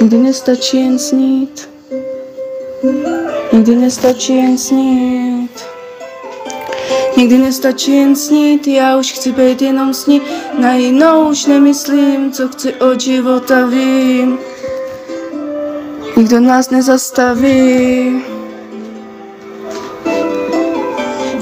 Nikdy nestačí jen snít. Nikdy nestačí jen snít. Nikdy nestačí jen snít, já už chci být jenom s ní. Na jinou už nemyslím, co chci od života vím. Nikdo nás nezastaví.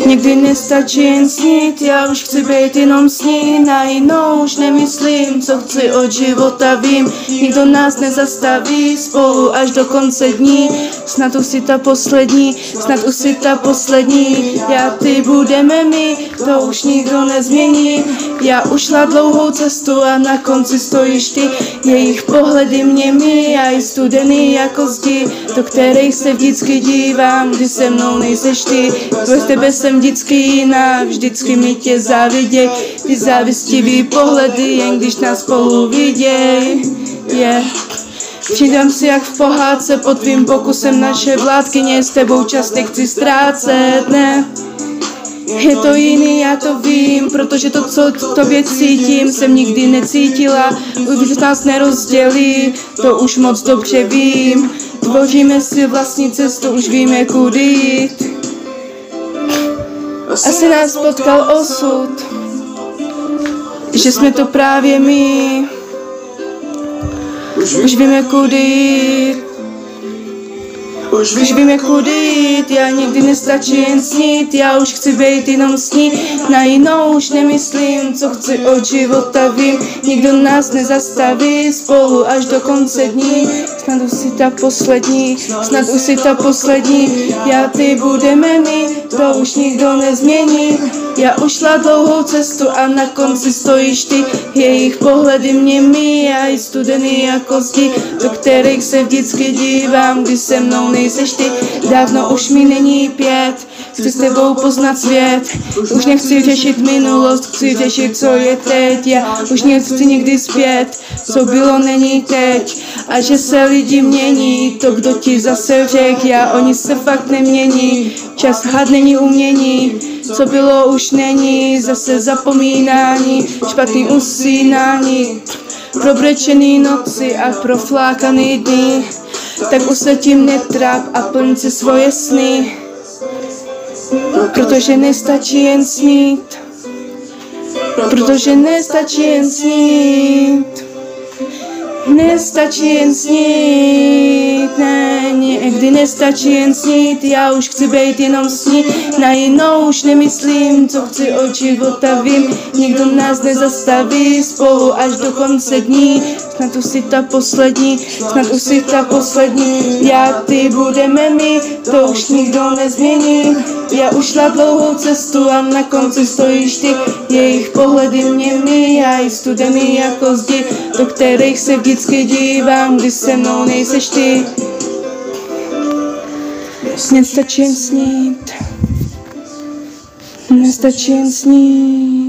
Nikdy nestačí jen snít, já už chci být jenom s ní. Na jinou už nemyslím, co chci od života vím. Nikdo nás nezastaví, spolu až do konce dní. Snad už si ta poslední, snad už si ta poslední. Já ty budeme my, to už nikdo nezmění. Já ušla dlouhou cestu a na konci stojíš ty. Jejich pohledy mě mí, já i studený jako zdi, do kterých se vždycky dívám, když se mnou nejseš ty. Bez tebe jsem vždycky jiná, vždycky mi tě záviděj. Ty závistivý pohledy, jen když nás spolu viděj. Přidám si jak v pohádce, pod tvým pokusem naše vládkyně. S tebou čas nechci ztrácet, ne. Je to jiný, já to vím, protože to, co tobě cítím, jsem nikdy necítila. Už nás nerozdělí, to už moc dobře vím. Tvoříme si vlastní cestu, už víme kudy jít. Asi nás potkal osud, že jsme to právě my. Už víme kudy jít. Už víme kudy jít, já nikdy nestačí jen snít, já už chci být jenom s ní. Na jinou už nemyslím, co chci od života vím. Nikdo nás nezastaví, spolu až do konce dní. Snad už si ta poslední, snad už si ta poslední. Já ty budeme my, to už nikdo nezmění. Já ušla dlouhou cestu a na konci stojíš ty. Jejich pohledy mě mí, já i studený jako zdi, do kterých se vždycky dívám, když se mnou nejseš ty. Dávno už mi není 5, chci s tebou poznat svět. Už nechci řešit minulost, chci řešit, co je teď. Já už nechci nikdy zpět, co bylo není teď. A že se lidi mění, to kdo ti zase řekl, já oni se fakt nemění. Čas had není umění, co bylo už není, zase zapomínání, špatný usínání, probrečený noci a proflákaný dny. Tak už se tím netráp a plň si svoje sny, protože nestačí jen snít, protože nestačí jen snít. Nestačí jen snít, ne, někdy nestačí jen snít, já už chci být jenom s ní. Na jinou už nemyslím, co chci od života vím. Nikdo nás nezastaví, spolu až do konce dní. Snad už si ta poslední, snad už si ta poslední. Já ty budeme my, to už nikdo nezmění. Já ušla dlouhou cestu a na konci stojíš ty. Jejich pohledy mě mí, já i studený jako zdi, do kterých se vždycky dívám, když se mnou nejseš ty. Nestačí jen snít, nestačí jen snít.